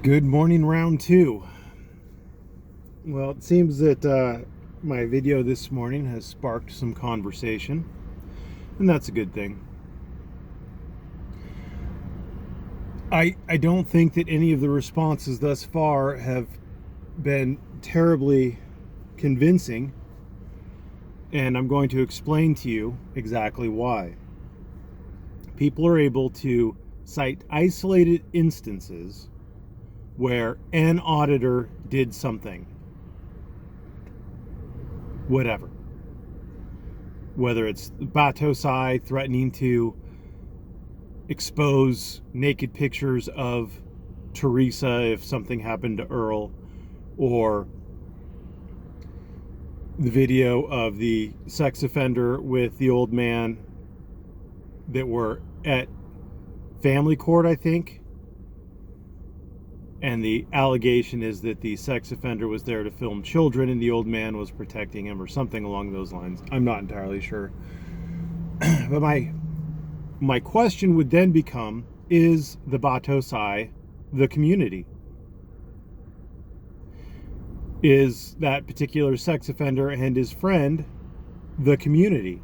Good morning, round two. Well, it seems that my video this morning has sparked some conversation, and that's a good thing. I don't think that any of the responses thus far have been terribly convincing, and I'm going to explain to you exactly why. People are able to cite isolated instances where an auditor did something. Whatever. Whether it's Batosai threatening to expose naked pictures of Teresa if something happened to Earl, or the video of the sex offender with the old man that were at family court, I think. And the allegation is that the sex offender was there to film children and the old man was protecting him or something along those lines. I'm not entirely sure. But my question would then become, is the Batosai the community? Is that particular sex offender and his friend the community?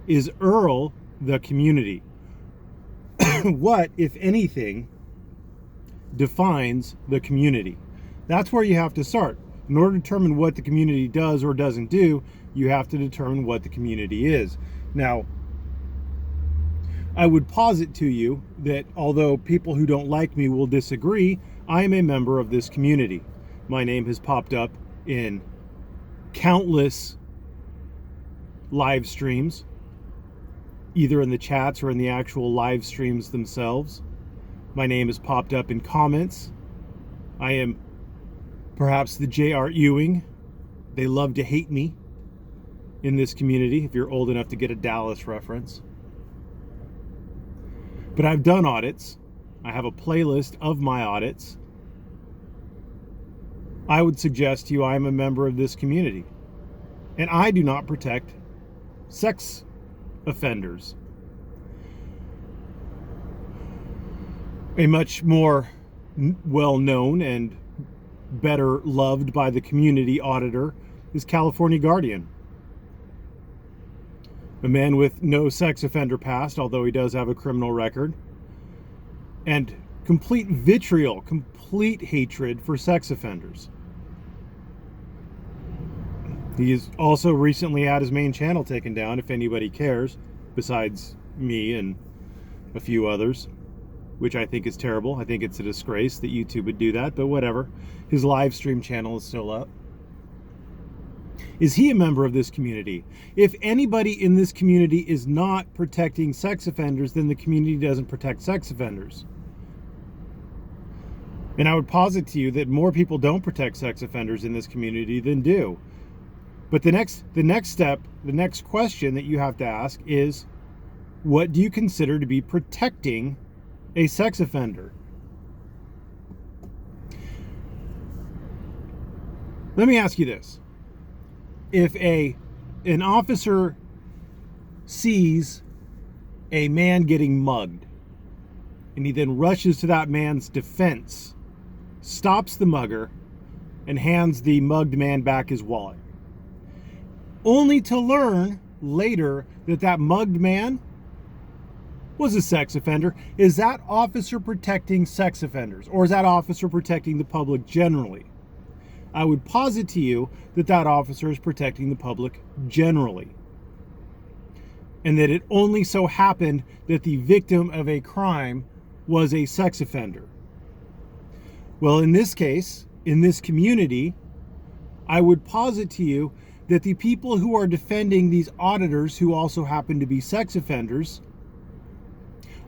Is Earl the community? What, if anything, defines the community? That's where you have to start. In order to determine what the community does or doesn't do, you have to determine what the community is. Now, I would posit to you that although people who don't like me will disagree, I am a member of this community. My name has popped up in countless live streams, either in the chats or in the actual live streams themselves. My name has popped up in comments. I am perhaps the J.R. Ewing. They love to hate me in this community, if you're old enough to get a Dallas reference. But I've done audits. I have a playlist of my audits. I would suggest to you I am a member of this community. And I do not protect sex offenders. A much more well-known and better loved by the community auditor is California Guardian. A man with no sex offender past, although he does have a criminal record, and complete vitriol, complete hatred for sex offenders. He has also recently had his main channel taken down, if anybody cares, besides me and a few others, which I think is terrible. I think it's a disgrace that YouTube would do that, but whatever. His live stream channel is still up. Is he a member of this community? If anybody in this community is not protecting sex offenders, then the community doesn't protect sex offenders. And I would posit to you that more people don't protect sex offenders in this community than do. But the next step, the next question that you have to ask is, what do you consider to be protecting a sex offender? Let me ask you this. If an officer sees a man getting mugged, and he then rushes to that man's defense, stops the mugger, and hands the mugged man back his wallet, only to learn later that that mugged man was a sex offender, is that officer protecting sex offenders, or is that officer protecting the public generally? I would posit to you that that officer is protecting the public generally, and that it only so happened that the victim of a crime was a sex offender. Well, in this case, in this community, I would posit to you that the people who are defending these auditors, who also happen to be sex offenders,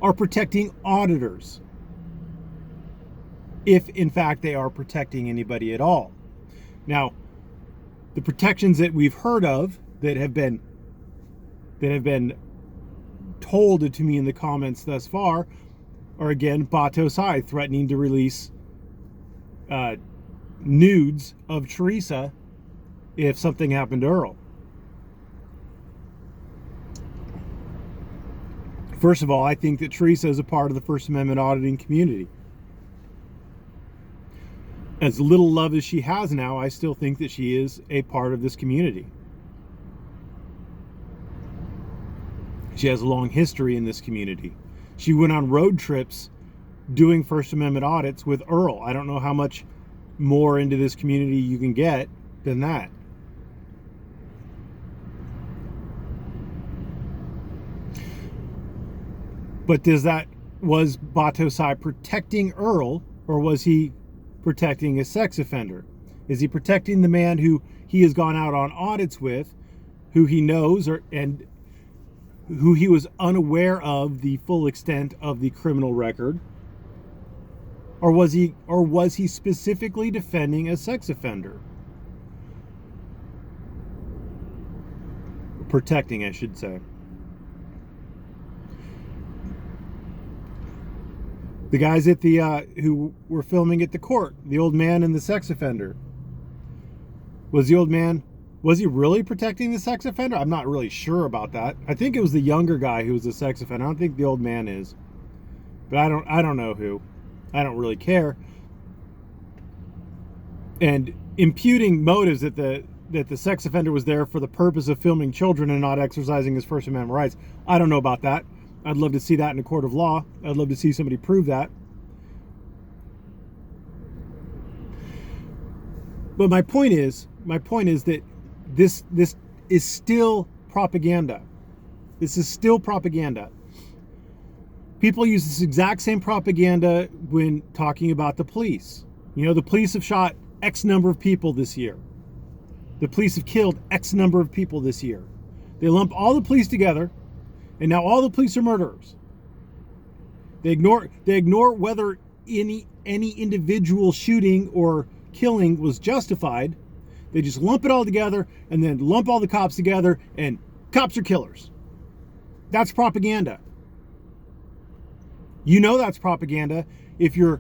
are protecting auditors, if in fact they are protecting anybody at all. Now, the protections that we've heard of that have been told to me in the comments thus far are, again, Batosai threatening to release nudes of Teresa if something happened to Earl. First of all, I think that Teresa is a part of the First Amendment auditing community. As little love as she has now, I still think that she is a part of this community. She has a long history in this community. She went on road trips doing First Amendment audits with Earl. I don't know how much more into this community you can get than that. But was Batosai protecting Earl, or was he protecting a sex offender? Is he protecting the man who he has gone out on audits with, who he knows, and who he was unaware of the full extent of the criminal record? Or was he specifically defending a sex offender? Protecting, I should say. The guys at the who were filming at the court, the old man and the sex offender. Was he really protecting the sex offender? I'm not really sure about that. I think it was the younger guy who was a sex offender. I don't think the old man is. But I don't know who. I don't really care. And imputing motives that the sex offender was there for the purpose of filming children and not exercising his First Amendment rights, I don't know about that. I'd love to see that in a court of law. I'd love to see somebody prove that. But my point is that this is still propaganda. This is still propaganda. People use this exact same propaganda when talking about the police. You know, the police have shot X number of people this year. The police have killed X number of people this year. They lump all the police together, and now all the police are murderers. They ignore whether any individual shooting or killing was justified. They just lump it all together and then lump all the cops together, and cops are killers. That's propaganda. You know that's propaganda if you're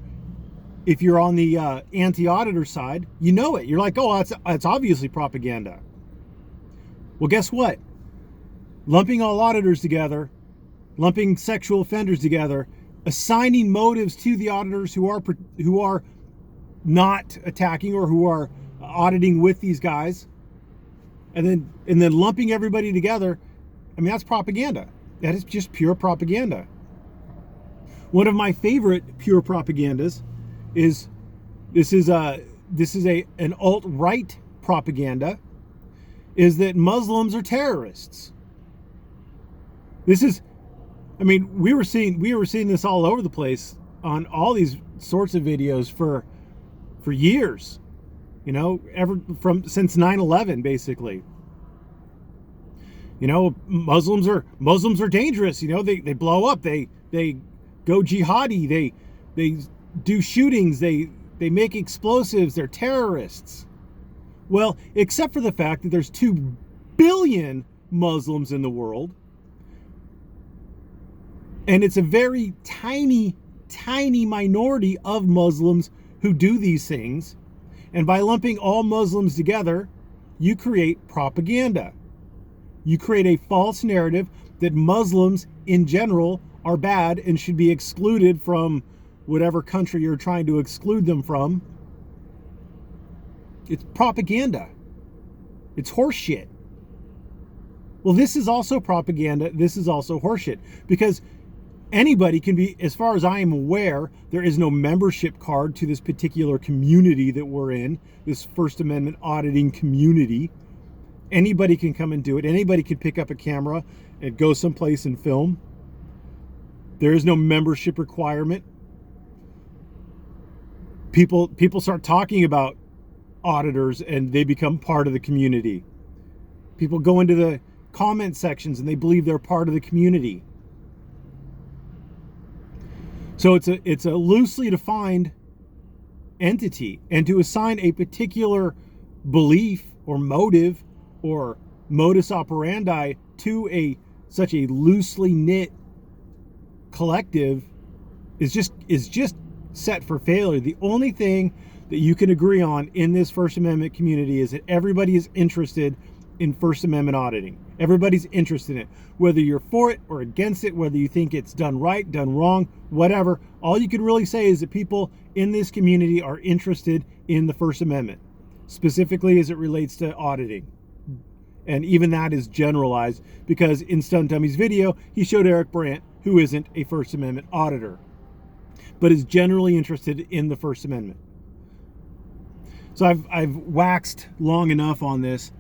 on the anti-auditor side. You know it. You're like, oh, that's obviously propaganda. Well, guess what? Lumping all auditors together, lumping sexual offenders together, assigning motives to the auditors who are not attacking or who are auditing with these guys, and then lumping everybody together. I mean, that's propaganda. That is just pure propaganda. One of my favorite pure propagandas is an alt-right propaganda, is that Muslims are terrorists. We were seeing this all over the place on all these sorts of videos for years, you know, since 9/11 basically. You know, Muslims are dangerous. You know, they blow up, they go jihadi, they do shootings, they make explosives, they're terrorists. Well, except for the fact that there's 2 billion Muslims in the world, and it's a very tiny minority of Muslims who do these things. And by lumping all Muslims together, you create propaganda. You create a false narrative that Muslims in general are bad and should be excluded from whatever country you're trying to exclude them from. It's propaganda. It's horseshit. Well, this is also propaganda. This is also horseshit, because anybody can be, as far as I am aware, there is no membership card to this particular community that we're in, this First Amendment auditing community. Anybody can come and do it. Anybody can pick up a camera and go someplace and film. There is no membership requirement. People start talking about auditors and they become part of the community. People go into the comment sections and they believe they're part of the community. So it's a loosely defined entity, and to assign a particular belief or motive or modus operandi to such a loosely knit collective is just set for failure. The only thing that you can agree on in this First Amendment community is that everybody is interested in First Amendment auditing. Everybody's interested in it. Whether you're for it or against it, whether you think it's done right, done wrong, whatever, all you can really say is that people in this community are interested in the First Amendment, specifically as it relates to auditing. And even that is generalized, because in Stun Tummy's video, he showed Eric Brandt, who isn't a First Amendment auditor, but is generally interested in the First Amendment. So I've waxed long enough on this,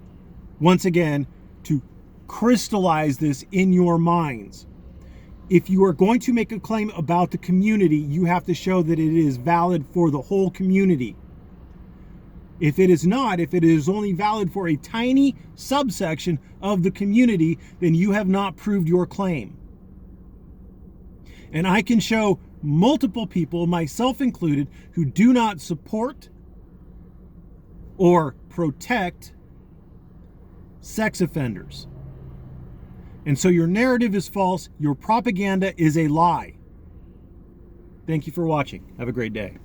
once again, to crystallize this in your minds. If you are going to make a claim about the community, you have to show that it is valid for the whole community. If it is not, if it is only valid for a tiny subsection of the community, then you have not proved your claim. And I can show multiple people, myself included, who do not support or protect sex offenders. And so your narrative is false. Your propaganda is a lie. Thank you for watching. Have a great day.